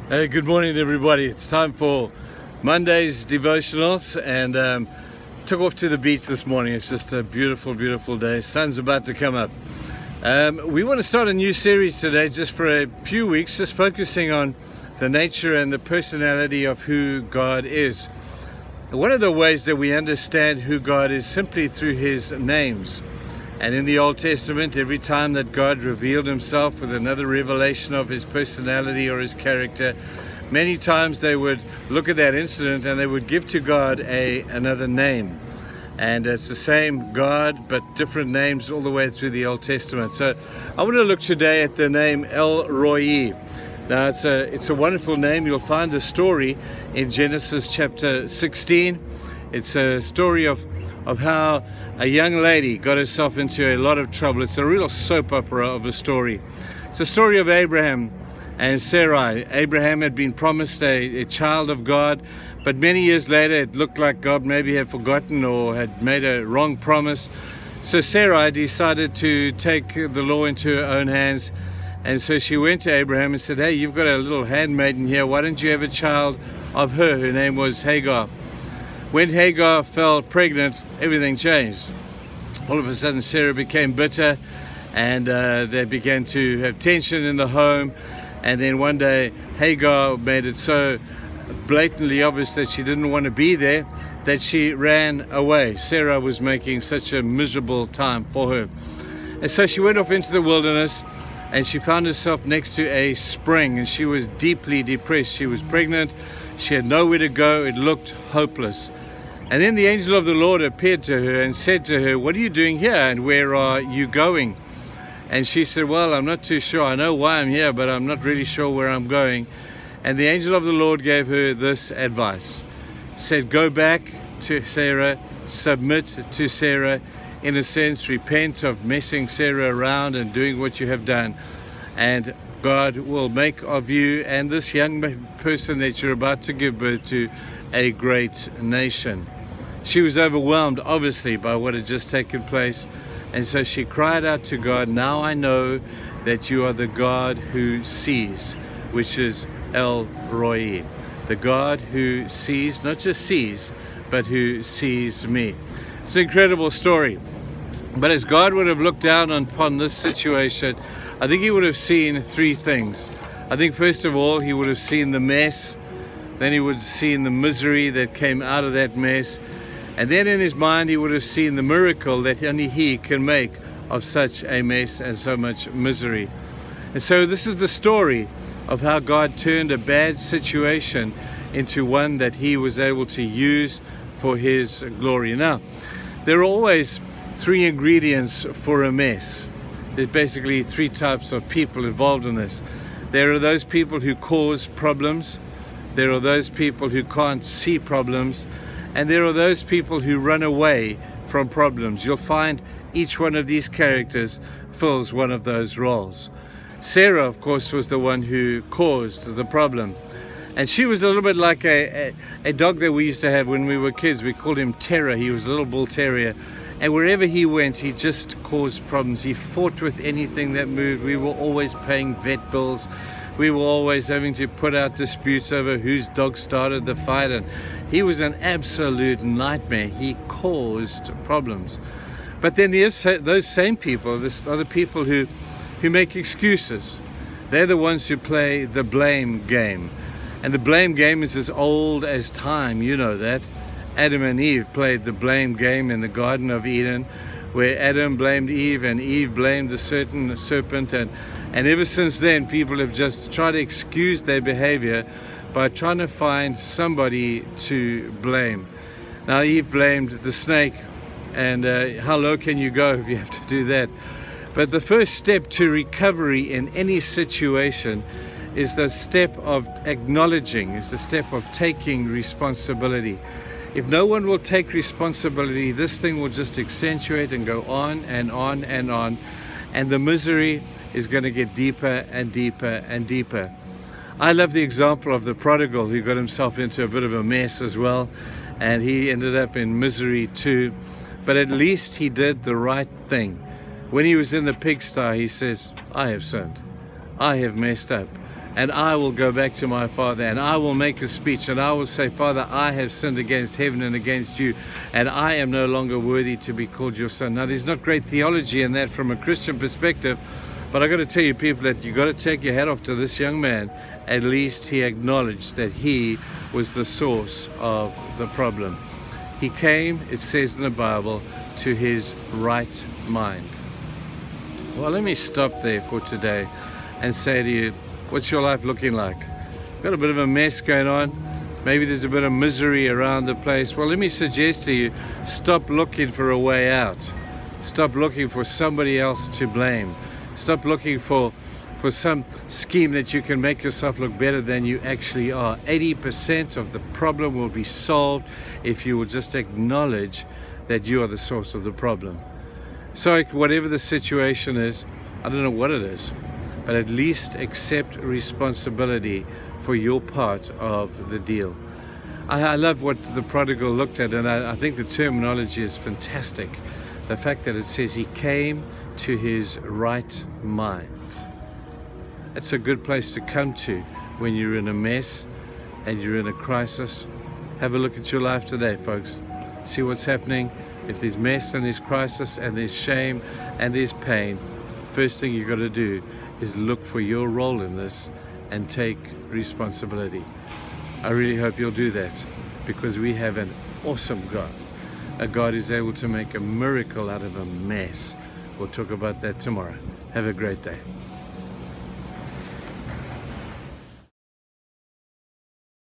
Hey, good morning everybody. It's time for Monday's devotionals, and took off to the beach this morning. It's just a beautiful day. Sun's about to come up. We want to start a new series today, just for a few weeks, just focusing on the nature and the personality of who God is. One of the ways that we understand who God is simply through his names. And in the Old Testament, every time that God revealed himself with another revelation of his personality or his character, many times they would look at that incident and they would give to God another name. And it's the same God, but different names all the way through the Old Testament. So I want to look today at the name Elroy. Now it's a wonderful name. You'll find a story in Genesis chapter 16. It's a story of how a young lady got herself into a lot of trouble. It's a real soap opera of a story. It's a story of Abraham and Sarai. Abraham had been promised a child of God, but many years later it looked like God maybe had forgotten or had made a wrong promise. So Sarai decided to take the law into her own hands, and so she went to Abraham and said, "Hey, you've got a little handmaiden here. Why don't you have a child of her?" Her name was Hagar. When Hagar fell pregnant, everything changed. All of a sudden Sarah became bitter, and they began to have tension in the home. And then one day Hagar made it so blatantly obvious that she didn't want to be there that she ran away. Sarah was making such a miserable time for her. And so she went off into the wilderness, and she found herself next to a spring, and she was deeply depressed. She was pregnant. She had nowhere to go. It looked hopeless. And then the angel of the Lord appeared to her and said to her, "What are you doing here, and where are you going?" And she said, "Well, I'm not too sure. I know why I'm here, but I'm not really sure where I'm going." And the angel of the Lord gave her this advice. Said, "Go back to Sarah, submit to Sarah, in a sense, repent of messing Sarah around and doing what you have done, and God will make of you and this young person that you're about to give birth to a great nation." She was overwhelmed, obviously, by what had just taken place, and so she cried out to God, "Now I know that you are the God who sees," which is Elroy, the God who sees, not just sees, but who sees me. It's an incredible story. But as God would have looked down upon this situation, I think he would have seen three things. I think first of all, he would have seen the mess. Then he would have seen the misery that came out of that mess. And then in his mind, he would have seen the miracle that only he can make of such a mess and so much misery. And so this is the story of how God turned a bad situation into one that he was able to use for his glory. Now, there are always three ingredients for a mess. There's basically three types of people involved in this. There are those people who cause problems. There are those people who can't see problems. And there are those people who run away from problems. You'll find each one of these characters fills one of those roles. Sarah, of course, was the one who caused the problem. And she was a little bit like a dog that we used to have when we were kids. We called him Terror. He was a little bull terrier. And wherever he went, he just caused problems. He fought with anything that moved. We were always paying vet bills. We were always having to put out disputes over whose dog started the fight. And he was an absolute nightmare. He caused problems. But then there's those same people, these are the people who make excuses. They're the ones who play the blame game. And the blame game is as old as time, you know that. Adam and Eve played the blame game in the Garden of Eden, where Adam blamed Eve and Eve blamed a certain serpent, and ever since then people have just tried to excuse their behavior by trying to find somebody to blame. Now Eve blamed the snake, and how low can you go if you have to do that? But the first step to recovery in any situation is the step of acknowledging, is the step of taking responsibility. If no one will take responsibility, this thing will just accentuate and go on and on and on, and the misery is going to get deeper and deeper and deeper. I love the example of the prodigal who got himself into a bit of a mess as well, and he ended up in misery too, but at least he did the right thing. When he was in the pigsty, he says, "I have sinned. I have messed up. and I will go back to my Father, and I will make a speech, and I will say, Father, I have sinned against heaven and against you, and I am no longer worthy to be called your son. Now, there's not great theology in that from a Christian perspective, but I've got to tell you, people, that you've got to take your hat off to this young man. At least he acknowledged that he was the source of the problem. He came, it says in the Bible, to his right mind. Well, let me stop there for today and say to you, what's your life looking like? Got a bit of a mess going on. Maybe there's a bit of misery around the place. Well, let me suggest to you, stop looking for a way out. Stop looking for somebody else to blame. Stop looking for some scheme that you can make yourself look better than you actually are. 80% of the problem will be solved if you will just acknowledge that you are the source of the problem. So whatever the situation is, I don't know what it is, but at least accept responsibility for your part of the deal. I love what the prodigal looked at, and I think the terminology is fantastic. The fact that it says he came to his right mind. It's a good place to come to when you're in a mess and you're in a crisis. Have a look at your life today, folks. See what's happening. If there's mess and there's crisis and there's shame and there's pain, first thing you've got to do is look for your role in this and take responsibility. I really hope you'll do that, because we have an awesome God. A God who's able to make a miracle out of a mess. We'll talk about that tomorrow. Have a great day.